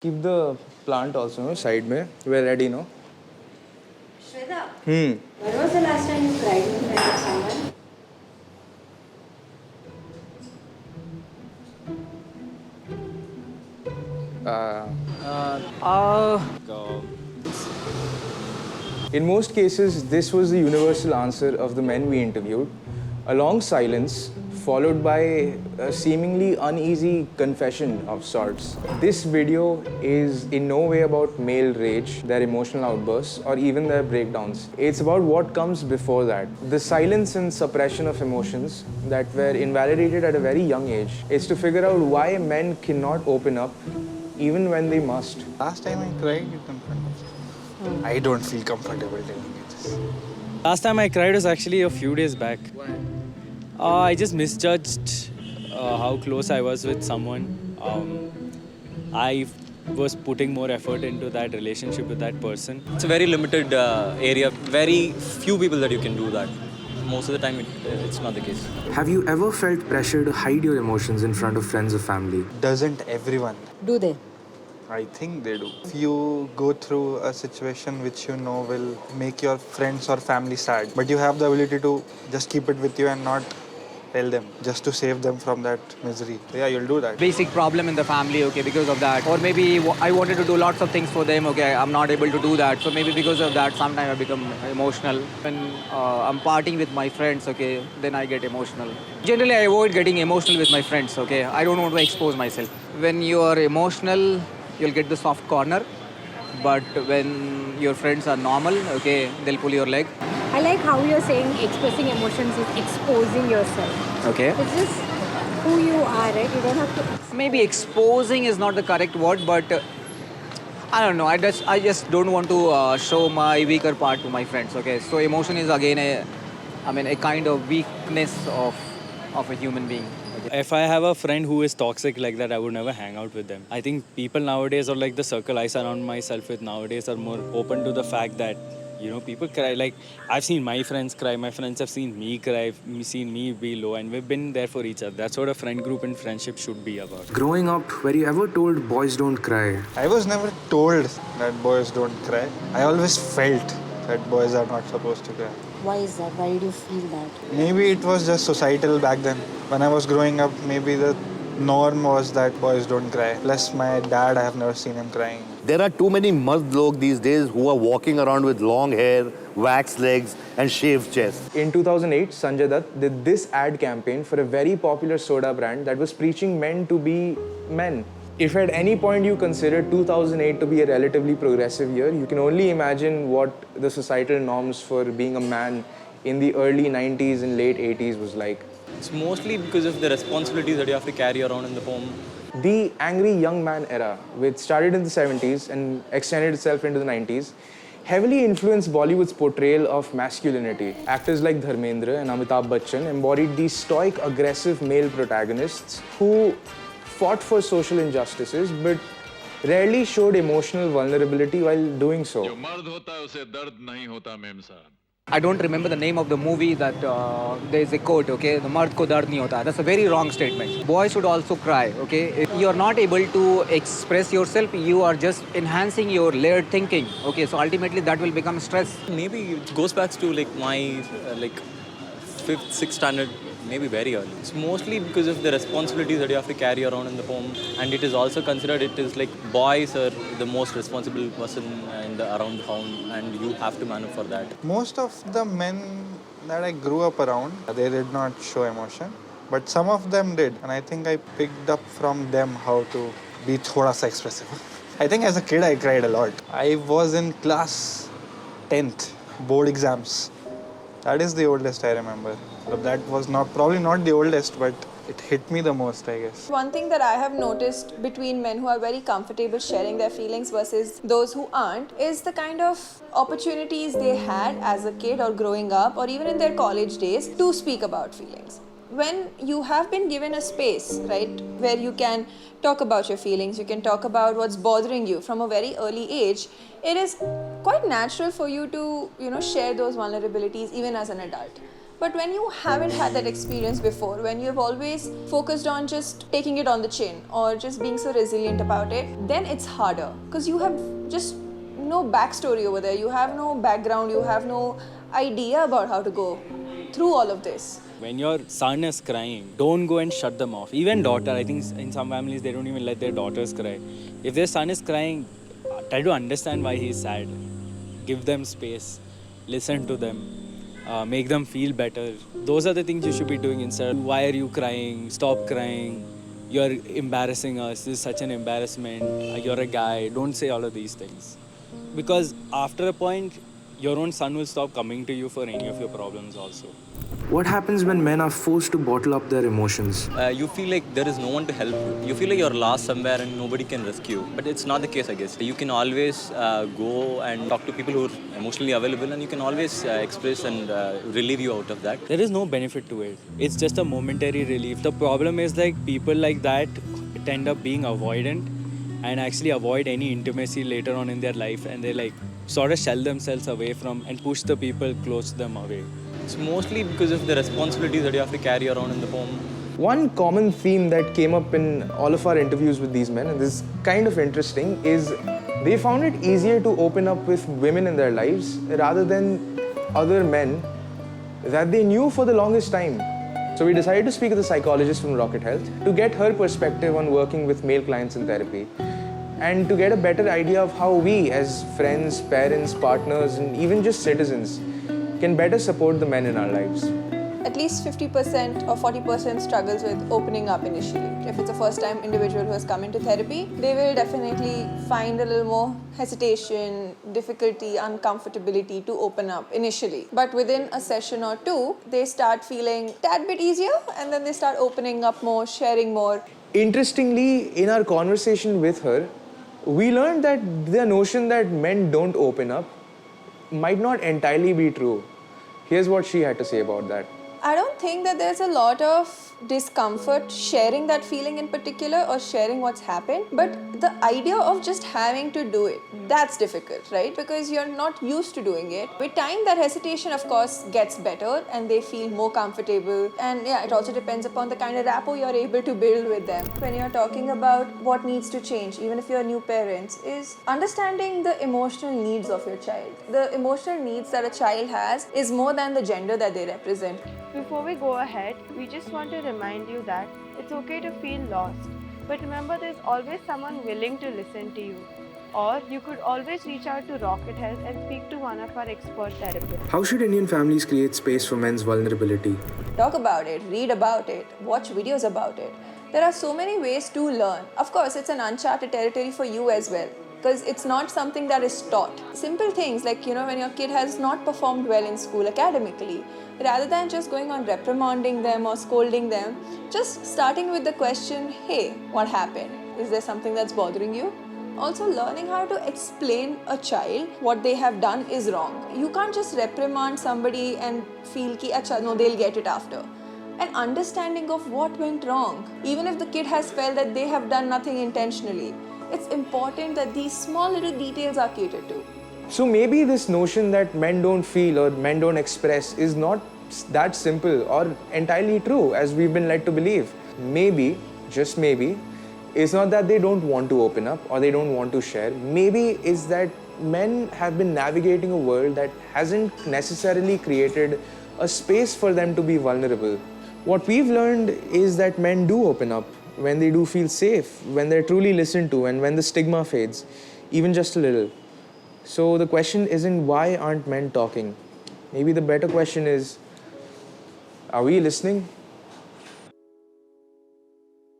Keep the plant also no, side mein. We're ready, no? Shweta, Hmm. when was the last time you cried in front of someone? In most cases, this was the universal answer of the men we interviewed. A long silence, followed by a seemingly uneasy confession of sorts. This video is in no way about male rage, their emotional outbursts, or even their breakdowns. It's about what comes before that. The silence and suppression of emotions that were invalidated at a very young age. It's to figure out why men cannot open up even when they must. Last time I cried in front of I don't feel comfortable telling you this. Last time I cried was actually a few days back. Why? I just misjudged how close I was with someone. I was putting more effort into that relationship with that person. It's a very limited area. Very few people that you can do that. Most of the time, it's not the case. Have you ever felt pressure to hide your emotions in front of friends or family? Doesn't everyone? Do they? I think they do. If you go through a situation which you know will make your friends or family sad, but you have the ability to just keep it with you and not tell them, just to save them from that misery. Yeah, you'll do that. Basic problem in the family, okay, because of that. Or maybe I wanted to do lots of things for them, okay, I'm not able to do that. So maybe because of that, sometimes I become emotional. When I'm partying with my friends, okay, then I get emotional. Generally, I avoid getting emotional with my friends, okay. I don't want to expose myself. When you are emotional, you'll get the soft corner. But when your friends are normal, okay, they'll pull your leg. I like how you're saying expressing emotions is exposing yourself. Okay. It's just who you are, right? You don't have to. Maybe exposing is not the correct word, but I don't know. I just don't want to show my weaker part to my friends. Okay, so emotion is again a kind of weakness of a human being. If I have a friend who is toxic like that, I would never hang out with them. I think people nowadays, or like the circle I surround myself with nowadays, are more open to the fact that, you know, people cry. Like, I've seen my friends cry, my friends have seen me cry, seen me be low, and we've been there for each other. That's what a friend group and friendship should be about. Growing up, were you ever told boys don't cry? I was never told that boys don't cry. I always felt that boys are not supposed to cry. Why is that? Why did you feel that? Maybe it was just societal back then. When I was growing up, maybe the norm was that boys don't cry. Plus my dad, I have never seen him crying. There are too many mard log these days who are walking around with long hair, waxed legs and shaved chest. In 2008, Sanjay Dutt did this ad campaign for a very popular soda brand that was preaching men to be men. If at any point you consider 2008 to be a relatively progressive year, you can only imagine what the societal norms for being a man in the early 90s and late 80s was like. It's mostly because of the responsibilities that you have to carry around in the home. The angry young man era, which started in the 70s and extended itself into the 90s, heavily influenced Bollywood's portrayal of masculinity. Actors like Dharmendra and Amitabh Bachchan embodied these stoic, aggressive male protagonists who fought for social injustices but rarely showed emotional vulnerability while doing so. I don't remember the name of the movie that there is a quote, okay, the mard ko dard nahi hota. That's a very wrong statement. Boys should also cry, okay. If you are not able to express yourself, you are just enhancing your layered thinking, okay. So ultimately that will become stress. Maybe it goes back to like my fifth, sixth standard, maybe very early. It's mostly because of the responsibilities that you have to carry around in the home, and it is also considered it is like boys are the most responsible person around the home, and you have to manage for that. Most of the men that I grew up around, they did not show emotion, but some of them did, and I think I picked up from them how to be thoda sa expressive. I think as a kid I cried a lot. I was in class 10th, board exams. That is the oldest I remember. That was probably not the oldest, but it hit me the most, I guess. One thing that I have noticed between men who are very comfortable sharing their feelings versus those who aren't is the kind of opportunities they had as a kid or growing up or even in their college days to speak about feelings. When you have been given a space, right, where you can talk about your feelings, you can talk about what's bothering you from a very early age, it is quite natural for you to, share those vulnerabilities even as an adult. But when you haven't had that experience before, when you've always focused on just taking it on the chin or just being so resilient about it, then it's harder because you have just no backstory over there. You have no background, you have no idea about how to go through all of this. When your son is crying, don't go and shut them off. Even daughter, I think in some families they don't even let their daughters cry. If their son is crying, try to understand why he's sad. Give them space, listen to them, make them feel better. Those are the things you should be doing instead of, why are you crying? Stop crying. You're embarrassing us. This is such an embarrassment. You're a guy. Don't say all of these things. Because after a point, your own son will stop coming to you for any of your problems also. What happens when men are forced to bottle up their emotions? You feel like there is no one to help you. You feel like you're lost somewhere and nobody can rescue you. But it's not the case, I guess. You can always go and talk to people who are emotionally available, and you can always express and relieve you out of that. There is no benefit to it. It's just a momentary relief. The problem is like people like that tend up being avoidant and actually avoid any intimacy later on in their life, and they like sort of shell themselves away from and push the people close to them away. It's mostly because of the responsibilities that you have to carry around in the home. One common theme that came up in all of our interviews with these men, and this is kind of interesting, is they found it easier to open up with women in their lives rather than other men that they knew for the longest time. So we decided to speak with a psychologist from Rocket Health to get her perspective on working with male clients in therapy and to get a better idea of how we as friends, parents, partners, and even just citizens can better support the men in our lives. At least 50% or 40% struggles with opening up initially. If it's a first-time individual who has come into therapy, they will definitely find a little more hesitation, difficulty, uncomfortability to open up initially. But within a session or two, they start feeling a tad bit easier, and then they start opening up more, sharing more. Interestingly, in our conversation with her, we learned that the notion that men don't open up might not entirely be true. Here's what she had to say about that. I don't think that there's a lot of discomfort sharing that feeling in particular or sharing what's happened, but the idea of just having to do it, that's difficult, right? Because you're not used to doing it. With time, that hesitation, of course, gets better and they feel more comfortable. And yeah, it also depends upon the kind of rapport you're able to build with them. When you're talking about what needs to change, even if you're new parents, is understanding the emotional needs of your child. The emotional needs that a child has is more than the gender that they represent. Before we go ahead, we just want to remind you that it's okay to feel lost. But remember, there's always someone willing to listen to you. Or you could always reach out to Rocket Health and speak to one of our expert therapists. How should Indian families create space for men's vulnerability? Talk about it, read about it, watch videos about it. There are so many ways to learn. Of course, it's an uncharted territory for you as well, because it's not something that is taught. Simple things like, when your kid has not performed well in school academically, rather than just going on reprimanding them or scolding them, just starting with the question, hey, what happened? Is there something that's bothering you? Also learning how to explain a child what they have done is wrong. You can't just reprimand somebody and feel ki, acha, no, they'll get it after. An understanding of what went wrong. Even if the kid has felt that they have done nothing intentionally, it's important that these small little details are catered to. So maybe this notion that men don't feel or men don't express is not that simple or entirely true as we've been led to believe. Maybe, just maybe, it's not that they don't want to open up or they don't want to share. Maybe it's that men have been navigating a world that hasn't necessarily created a space for them to be vulnerable. What we've learned is that men do open up when they do feel safe, when they're truly listened to, and when the stigma fades, even just a little. So the question isn't why aren't men talking? Maybe the better question is, are we listening?